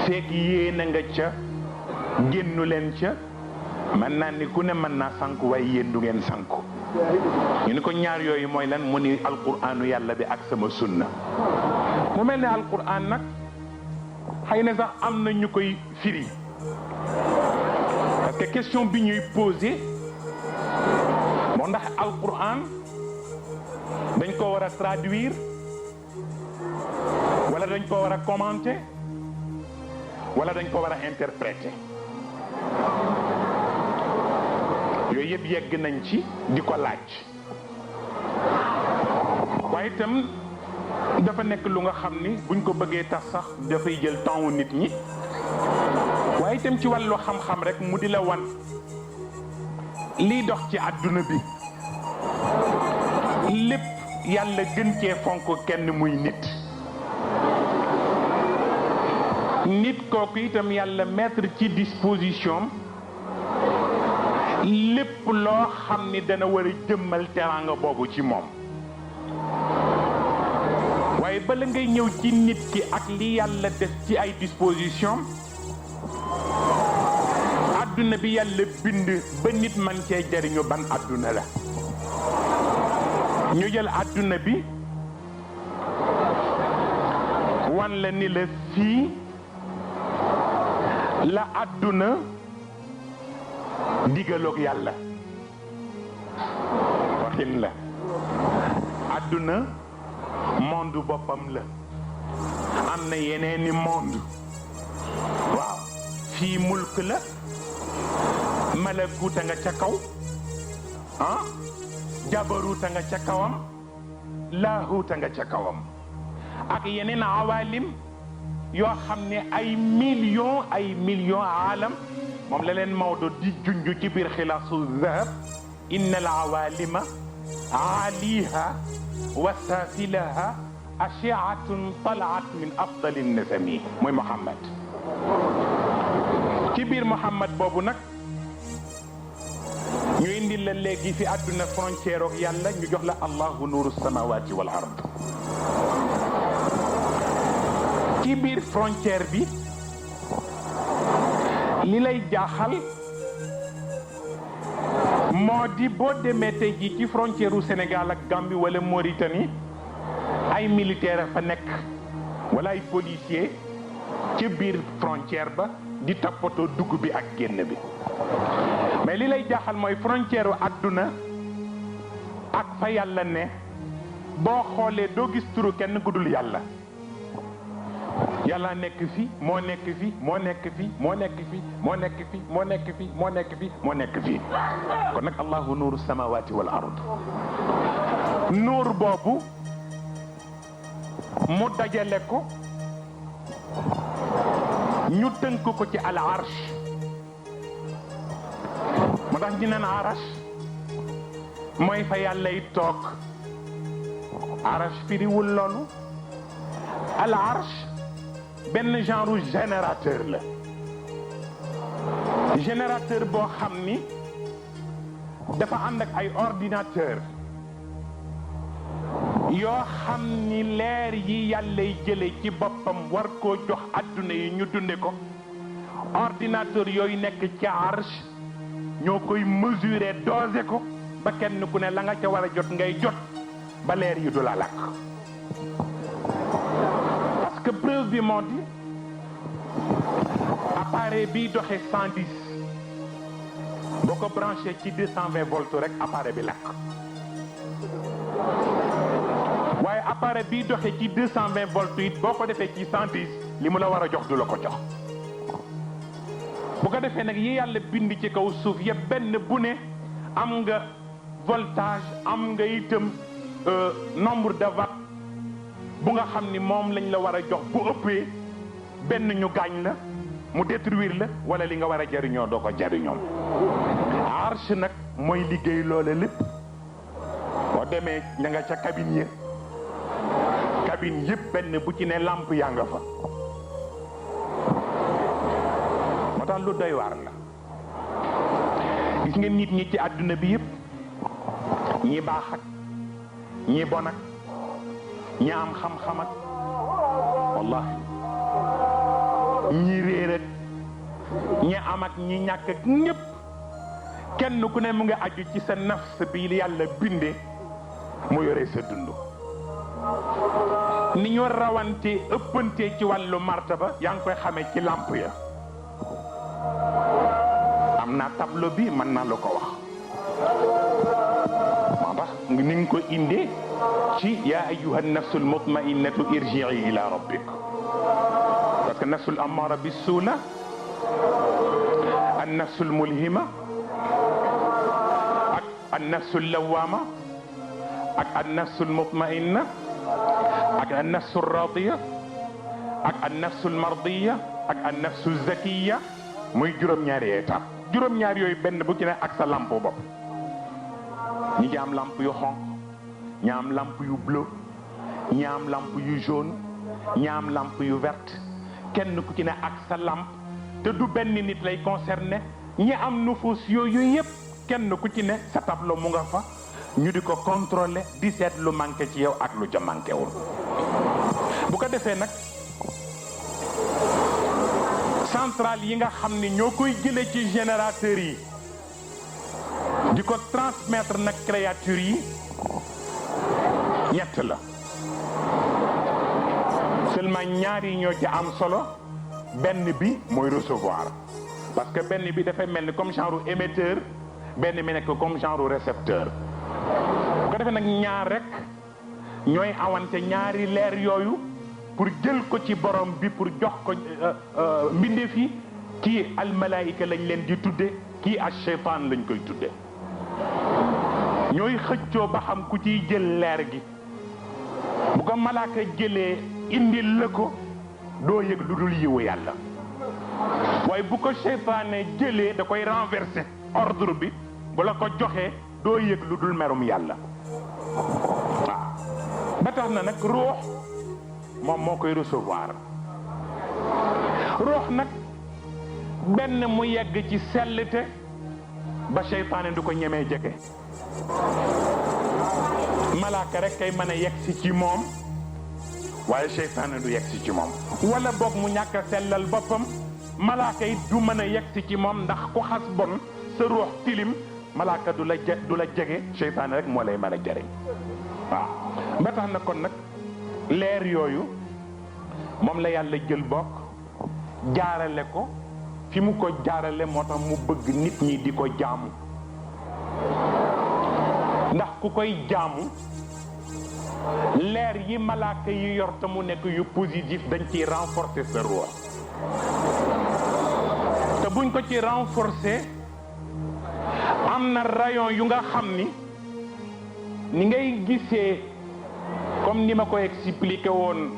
fekk yéena nga ca génnu leen ca mën naa ni ku ne mën naa sànku waaye yéen du ngeen sànku ñu ni ko ñaar yooyu mooy lan mu ni alquraanu yàlla bi ak sama sunna mu mel ne alquran nag xëy na sax am na ñu koy firi parce que question bi ñuy posé moo ndax alquran dañ ko war a traduire wala dañ ko war a commenter wala dañ ko war a interpréter yooyu yëpp yegg nañ ci di ko laaj waaye itam dafa nekk lu nga xam ni buñ ko bëggee tax sax dafay jël temps wu nit ñi waaye itam ci wàllu xam-xam rek mu di la wan liy dox ci àdduna bi lépp yàlla gën cee fonk kenn muy nit kooku itam yàlla mettre ci disposition lépp loo xam ni dana war a jëmmal teraanga boobu ci moom waaye bala ngay ñëw ci nit ki ak li yàlla def ci ay disposition àdduna bi yàlla bind ba nit man cee jariñu ban àdduna la ñu jël àdduna bi wan la ni la fii la àdduna digaloog yàlla waxin la àdduna monde boppam la am na yeneeni monde waaw fii mulk la malakuuta nga ca kaw jabaruuta nga ca kawam laahuuta nga ca kawam ak yeneen awalim yoo xam ne ay millions aalam moom la leen Maodo di junj ci biir xilaasu zahab inna al awalima aaliha wa saafilaha ashiatun talaat min afdali nasami mooy Muhammad ci biir Muhammad boobu nag ñu indi la léegi fi àdduna frontière ak yàlla ñu jox la allahu nuuru samawati wal ard ci biir frontière bi li lay jaaxal moo di boo demee tey ji ci frontière u Sénégal ak Gambie wala Mauritanie ay militaire fa nekk wala ay policier ci biir frontière ba di toppatoo dugg bi ak génn bi mais li lay jaaxal mooy frontière u àdduna ak fa yàlla ne boo xoolee doo gis turu kenn gudul yàlla yàlla nekk fi moo nekk fi moo nekk fi moo nekk fi moo nekk fi moo nekk fi moo nekk fi moo nekk fi kon nag allahu nuuru samawati wal ard nuur boobu mu dajale ko ñu tënk ko ci al arsh moo tax ñu naan arash mooy fa yàllay toog arash firiwul loolu al arsh benn genre générateur la générateur boo xam ni dafa ànd ak ay ordinateur yoo xam ni leer yi yàllay jële ci boppam war koo jox adduna yi ñu dunde ko ordinateur yooyu nekk ci arsh ñoo koy mesurer doser ko ba kenn ku ne la nga ca war a jot ngay jot ba leer yi du la lakk parce que preuve bi moo di appareil bi doxe 110 boo ko branché ci 220 volts rek appareil bi lakk waaye appareil bi doxe ci 220 volts it boo ko defee ci 110 li mu la war a jox du la ko jox bu ko defee nag yi yàlla bind ci kaw suuf yëpp benn bu ne am nga voltage am nga itam nombre de watts bu nga xam ni moom lañ la war a jox bu ëppee benn ñu gaañ la mu détruire la wala li nga war a jariñoo doo ko jariñoo arsh nag mooy liggéey loole lépp boo demee ña nga ca cabine yi cabine yëpp benn bu ci ne lampe yaa nga fa moo tax lu doy waar la gis nga nit ñi ci àdduna bi yëpp ñi baax ak ñi bon ak ñi am xam-xam ak wallahi ñi réer ak ñi am ak ñi ñàkk ak ñépp kenn ku ne mu ngi aju ci sa nafs bi yàlla binde mu yore sa dund ni ñu rawante ëppante ci wàllu martaba yaa ngi koy xamee ci làmp ya am naa tableau bi mën naa la ko wax moo tax ni nga ko indee ci yaa ayyuha nafsul mutmainnatu irji'i ila rabbik parce que nafsul amara bis-suu la an nafsul mulhima ak an nafsul lawama ak an nafsul mutmainna ak an nafsul radiya ak an nafsul mardiya ak an nafsul zakiya muy juróom-ñaari étape juróom-ñaar yooyu benn bu ci ne ak sa lamp bopp ñi ci am lamp yu xonq ñi am lamp yu bleu ñi am lamp yu jaune ñi am lamp yu verte kenn ku ci ne ak sa lamp te du benn nit lay concerné ñi am nufus yooyu yëpp kenn ku ci ne sa tableau mu nga fa ñu di ko contrôler di seet lu manqué ci yow ak lu ca manqué wul bu ko defee nag centrale yi nga xam ni ñoo koy jëlee ci générateurs yi di ko transmettre nag créatures yi ñett la seulement ñaar yi ñoo ci am solo benn bi mooy recevoir parce que benn bi dafay mel ni comme genre émetteur benn bi nekk comme genre récepteur bu ko defee nag ñaar rek ñooy awante ñaari leer yooyu pour jël ko ci borom bi pour jox ko mbindeef yi kii almalaayika lañ leen di tudde kii ak cheytaan lañ koy tudde ñooy xëccoo ba xam ku ciy jël leer gi bu ko malaaka jëlee indil la ko doo yëg lu dul yiwu yàlla waaye bu ko cheytaane jëlee da koy renverser ordre bi bu la ko joxee doo yëg lu dul merum yàlla waaw ba tax na nag ruux moom moo koy recevoir ruux nag benn mu yegg ci sellte ba seytaane du ko ñemee jege malaaka rek kay mën a yegg si ci moom waaye seytaane du yegg si ci moom wala boog mu ñàkk a sellal boppam malaaka it du mën a yegg si ci moom ndax ku xas bon sa ruux tilim malaaka du la jege seytaane rek moo lay mën a jëriñ waaw ba tax na kon nag leer yooyu moom la yàlla jël bokk jaarale ko fi mu ko jaarale moo tax mu bëgg nit ñi di ko jaamu ndax ku koy jaamu leer yi malaaka yi yor te mu nekk yu positif dañ ciy renforcer sa ruux te buñ ko ci renforcer am na rayon yu nga xam ni ngay gisee comme ni ma ko expliqué woon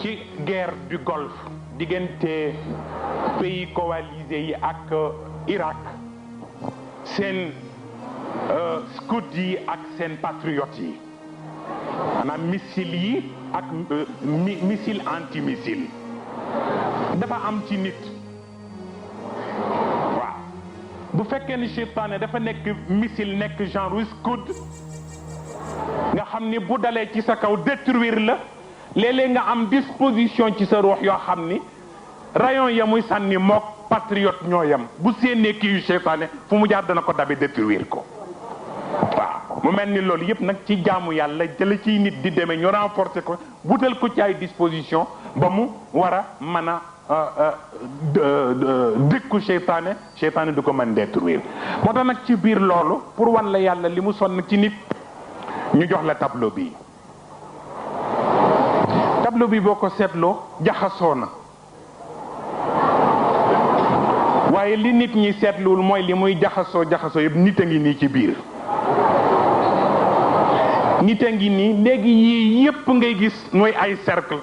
ci guerre du Golfe diggante pays coalisés yi ak Irak seen scouts yi ak seen patriotes yi maanaam missile yi ak missile anti-missile dafa am ci nit waaw bu fekkee ni seytaane dafa nekk missile nekk genre scout nga xam ni bu dalee ci sa kaw détruire la léeg-léeg nga am disposition ci sa ruux yoo xam ni rayon ya muy sànni mook patriote ñoo yam bu séenee kii yu seytaane fu mu jaar dana ko dabe détruire ko waaw mu mel ni loolu yëpp nag ci jaamu yàlla jëla ciy nit di demee ñu renforcer ko butal ko ci ay disposition ba mu war a mën a dëkku seytaane du ko mën détruire moo tax nag ci biir loolu pour wan la yàlla li mu sonn ci nit ñu jox la tableau bi boo ko seetloo jaxasoo na waaye li nit ñi seetluwul mooy li muy jaxasoo yëpp nit a ngi nii ci biir nit a ngi nii léegi yii yépp ngay gis mooy ay cercle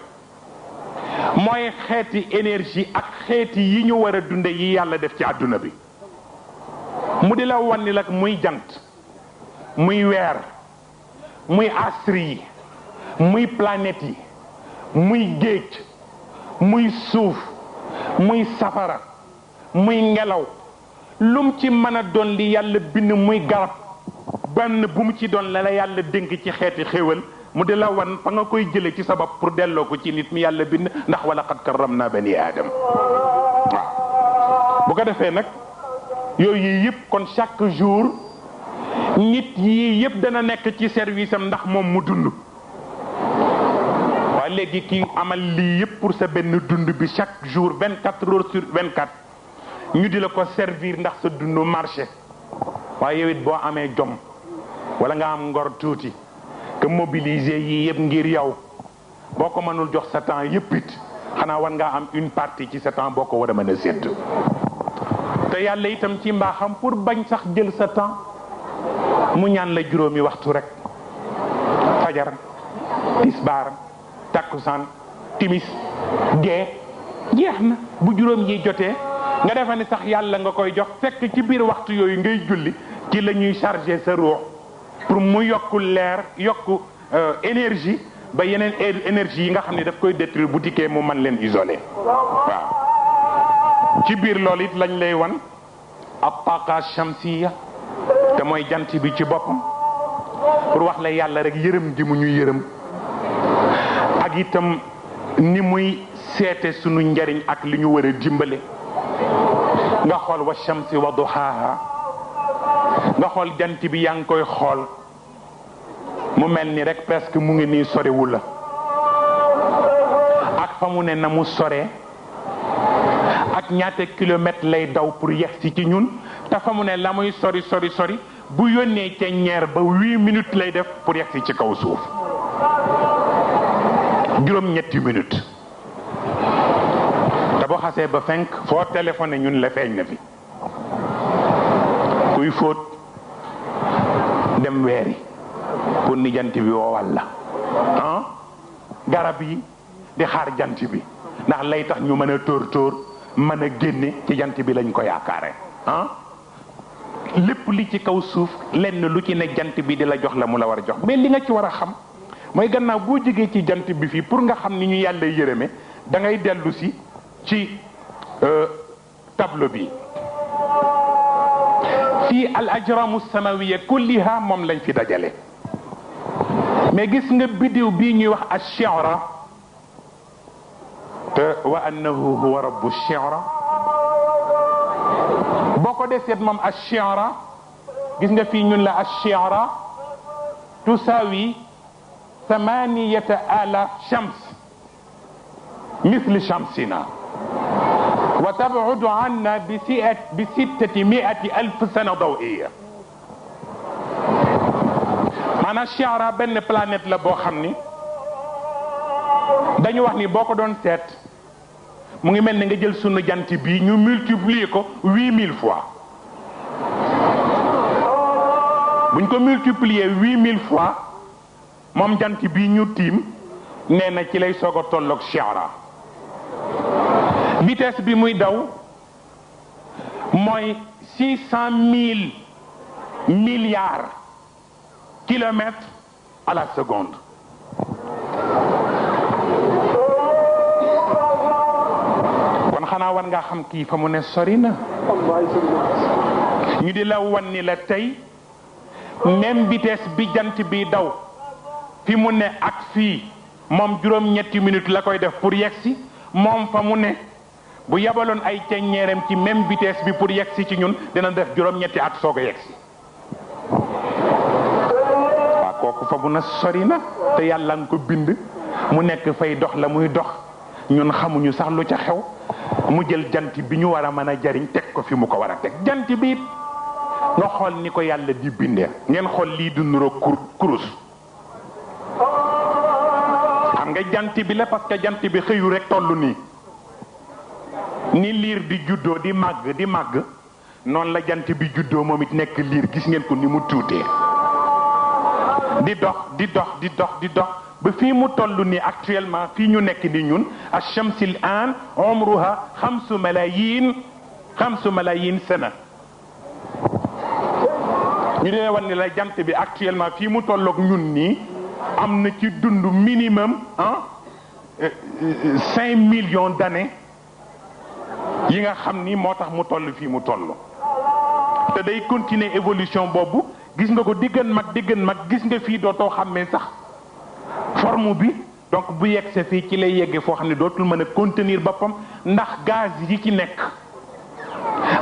mooy xeeti énergie ak xeeti yi ñu war a dunde yi yàlla def ci àdduna bi mu di la wan ni la muy jant muy weer muy astre yi muy planète yi muy géej muy suuf muy safara muy ngelaw lum ci mën a doon li yàlla bind muy garab benn bu mu ci doon la yàlla dénk ci xeeti xéewal mu di la wan fa nga koy jële ci sa bopp pour delloo ko ci nit mi yàlla bind ndax wala qad karramna bani aadam waaw bu ko defee nag yooyu yëpp kon chaque jour nit yii yëpp dana nekk ci service am ndax moom mu dund waaye léegi kii amal lii yëpp pour sa benn dund bi chaque jour 24 heures sur 24 ñu di la ko servir ndax sa dund marché waaye yow it boo amee jom wala nga am ngor tuuti que mobiliser yii yëpp ngir yow boo ko mënul jox sa temps yëpp it xanaa war ngaa am une partie ci sa temps boo ko war a mën a sédd te yàlla itam ci mbaaxam pour bañ sax jël sa temps mu ñaan la juróomi waxtu rek fajar tisbaar takkusaan timis gee jeex na bu juróom yi jotee nga defa ni sax yàlla nga koy jox fekk ci biir waxtu yooyu ngay julli ci la ñuy charger sa ruux pour mu yokku leer yokku énergie ba yeneen énergie yi nga xam ne daf koy détruire bu dikkee mu mën leen isoler waaw ci biir loolu it lañ lay wan ab taqa shamsiya te mooy jant bi ci boppam pour wax la yàlla rek yërëm ji mu ñu yërëm ak itam ni muy seete sunu njariñ ak li ñu war a dimbale nga xool wa shamsi wa duhaaha nga xool jant bi yaa ngi koy xool mu mel ni rek presque mu ngi nii sorewu la ak fa mu ne na mu sore ak ñaata kilomètre lay daw pour yegsi ci ñun te fa mu ne la muy sori sori sori bu yónnee ca ñeer ba 8 minutes lay def pour yegsi ci kaw suuf juróom-ñetti minutes te boo xasee ba fenk foo téléphoné ñun la feeñ na fi kuy fóot dem weeri pour ni jant bi woowal la garab yi di xaar jant bi ndax lay tax ñu mën a tóor mën a génne ci jant bi lañ ko yaakaare lépp li ci kaw suuf lenn lu ci ne jant bi di la jox la mu la war a jox mais li nga ci war a xam mooy gannaaw boo jógee ci jant bi fii pour nga xam ni ñu yàlla yërëme da ngay dellu si ci tableau bi fii al ajramu samawiya kulliha moom lañ fi dajale mais gis nga biddiw bii ñuy wax ash-shi'ra te wa annahu huwa rabbu ash-shi'ra boo ko deseet moom ash-shi'ra gis nga fii ñun la ash-shi'ra tusawi 8000 shams مثل شمسنا وتبعد عنا ب600,000 سنة ضوئية maanaam Shi'ra benn planète la boo xam ni dañu wax ni boo ko doon seet mu ngi mel ni nga jël sunu jant bi ñu multiplier ko 8000 fois buñ ko multiplier 8000 fois moom jant bi ñu tiim nee na ci lay soog a tolloog Shi'ra vitesse bi muy daw mooy 600,000 milliards kilomètres à la seconde kon xanaa war nga xam kii fa mu ne sori na ñu di la wan ni la tey même vitesse bi jant bi daw fi mu ne ak fii moom juróom-ñetti minutes la koy def pour yegsi moom fa mu ne bu yabaloon ay ceññeeram ci même vitesse bi pour yegsi ci ñun dina def juróom-ñetti at soog a yegsi waaw kooku fa mu ne sori na te yàlla nga ko bind mu nekk fay dox la muy dox ñun xamuñu sax lu ca xew mu jël jant bi ñu war a mën a jariñ teg ko fi mu ko war a teg jant bi it nga xool ni ko yàlla di bindee ngeen xool lii du nuroo kurus xam nga jant bi la parce que jant bi xëyu rek tollu nii ni liir di juddoo di màgg noonu la jant bi juddoo moom it nekk liir gis ngeen ko ni mu tuutee di dox ba fii mu toll nii actuellement fii ñu nekk ni ñun ash-shamsil an umruha 5 malayin sana ñu dee wan ni la jant bi actuellement fii mu tolloog ñun nii am na ci dund minimum 5 millions d'années yi nga xam ni moo tax mu toll fii mu toll te day continuer évolution boobu gis nga ko diggan mag gis nga fii dootoo xàmmee sax forme bi donc bu yegsee fii ci lay yeggee foo xam ne dootul mën a contenir boppam ndax gaz yi ci nekk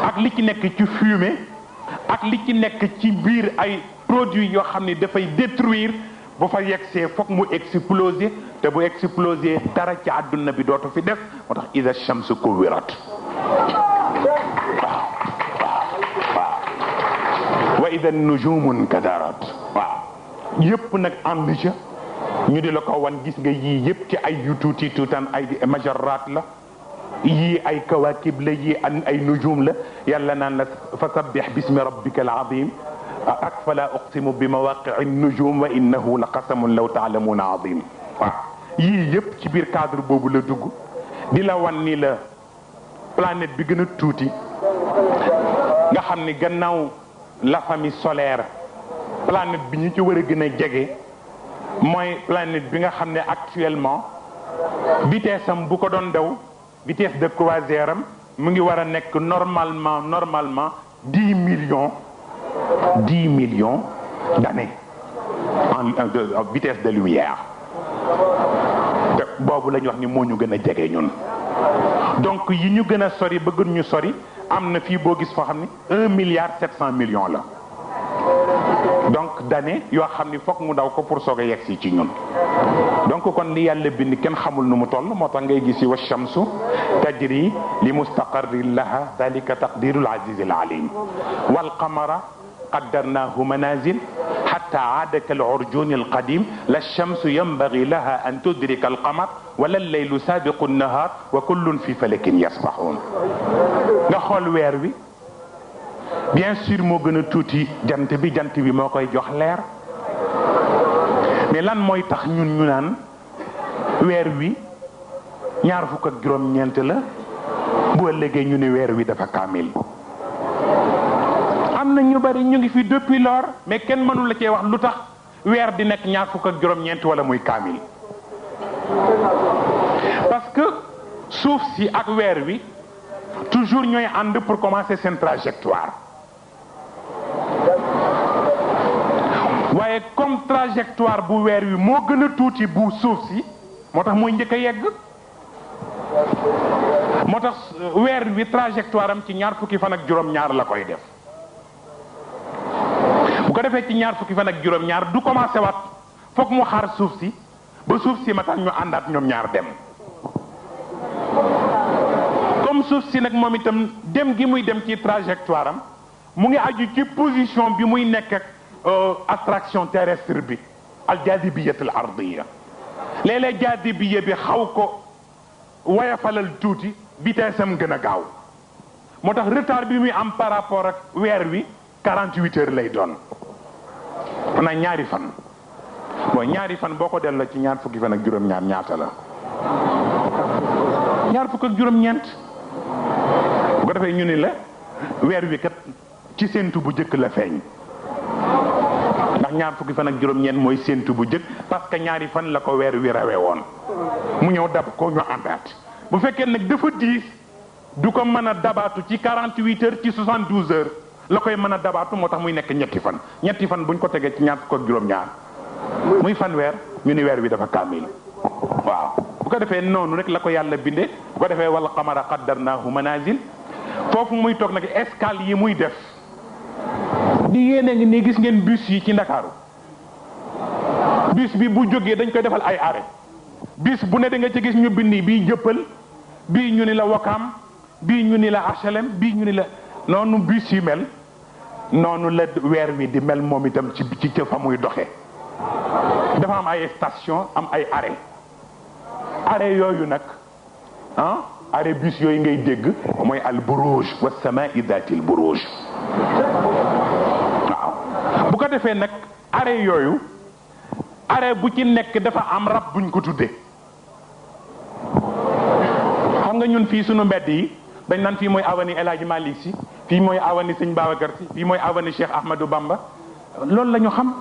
ak li ci nekk ci fumée ak li ci nekk ci biir ay produits yoo xam ne dafay détruire bu fa yegsee foog mu exploser te bu exploser dara ci àdduna bi dootu fi def moo tax ida shamsu kuwirat wa ida nujumun kadarat waaw yëpp nag ànd ca ñu di la ko wan gis nga yii yëpp ci ay yu tuuti tuutaan ay majarrat la yii ay kawakib la yii ay nujum la yàlla naan la fa sabbih bismi rabbika al azim ak fala uqsimu bi mawaqi'i nujum wa innahu la qasamun law ta'lamuna azim waaw yii yëpp ci biir cadre boobu la dugg di la wan ni la planète bi gën a tuuti nga xam ni gannaaw la famille solaire planète bi ñu ci war a gën a jege mooy planète bi nga xam ne actuellement vitesse am bu ko doon daw vitesse de croisière am mu ngi war a nekk normalement 10 millions d'années en vitesse de lumière te boobu la ñu wax ni moo ñu gën a jege ñun donc yi ñu gën a sori ba gën ñu sori am na fii boo gis foo xam ni 1,7 milliard la donc d'années yoo xam ni foog mu daw ko pour soog a yegsi ci ñun donc kon li yàlla bind kenn xamul nu mu toll moo tax ngay gis wa shamsu tajri li mustaqarrin laha dalika taqdirul azizil alim wal qamara qaddarnahu manazil hatta aada kal urjuni al qadim la shamsu yanbaghi laha an tudrika al qamar wala al laylu sabiqu an nahar wa kullun fi falakin yasbahun nga xool weer wi bien sûr moo gën a tuuti jant bi moo koy jox leer mais lan mooy tax ñun ñu naan weer wi 27 la bu ëllëgee ñu ne weer wi dafa kaamil am na ñu bari ñu ngi fi depuis lors mais kenn mënu la cee wax lu tax weer di nekk 27 wala muy kaamil parce que suuf si ak weer wi toujours ñooy ànd pour commencer seen trajectoire waaye comme trajectoire bu weer wi moo gën a tuuti bu suuf si moo tax mooy njëkk a yegg moo tax weer wi trajectoire am ci 22 la koy def bu ko defee ci 22 du commencé waat foog mu xaar suuf si ba suuf si matal ñu àndaat ñoom ñaar dem comme suuf si nag moom itam dem gi muy dem ci trajectoire am mu ngi aju ci position bi muy nekk ak attraction terrestre bi al jadibiyatul ardiya léeg-léeg jadibiya bi xaw ko wayafalal tuuti vitesse am gën a gaaw moo tax retard bi muy am par rapport ak weer wi 48 heures lay doon xanaa ñaari fan bon ñaari fan boo ko delloo ci 2 fukki fan ak juróom-ñaar ñaata la 2 fukk ak juróom-ñeent bu ko defee ñu ni la weer wi kat ci séentu bu jëkk la feeñ ndax 2 fukki fan ak juróom-ñeent mooy séentu bu jëkk parce que ñaari fan la ko weer wi rawee woon mu ñëw dab ko ñu àndaat bu fekkee nag dafa diis du ko mën a dabaatu ci 48 heures ci 72 heures la koy mën a dabaatu moo tax muy nekk ñetti fan buñ ko tegee ci 2 fukk ak juróom-ñaar muy fan weer ñu ni weer wi dafa kaamil waaw bu ko defee noonu rek la ko yàlla bindee bu ko defee wal qamara qaddarnahu manazil foofu muy toog nag escale yi muy def di yéene ngi nii gis ngeen bus yi ci Ndakaaru bus bi bu jógee dañ koy defal ay arrêt bus bu ne da nga ci gis ñu bindi bii jëppal bii ñu ni la Wakaam bii ñu ni la HLM bii ñu ni la noonu bus yi mel noonu la weer wi di mel moom itam ci fa muy doxee dafa am ay station am ay arrêt yooyu nag arrêt bus yooyu ngay dégg mooy al buruj wa samaa'i daatil buruj waaw bu ko defee nag arrêt yooyu arrêt bu ci nekk dafa am rab buñ ko tuddee xam nga ñun fii sunu mbedd yi dañ naan fii mooy avenue El Hadji Malick Sy fii mooy avenue Sëñ Babacar Sy fii mooy avenue Cheikh Ahmadou Bamba loolu la ñu xam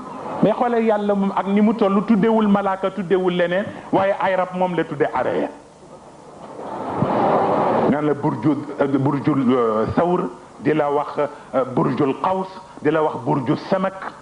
mais xoolee yàlla moom ak ni mu toll tuddewul malaaka tuddewul leneen waaye ay rab moom la tudde arrêt naan la burjul sawr di la wax burjul qaws di la wax burju samak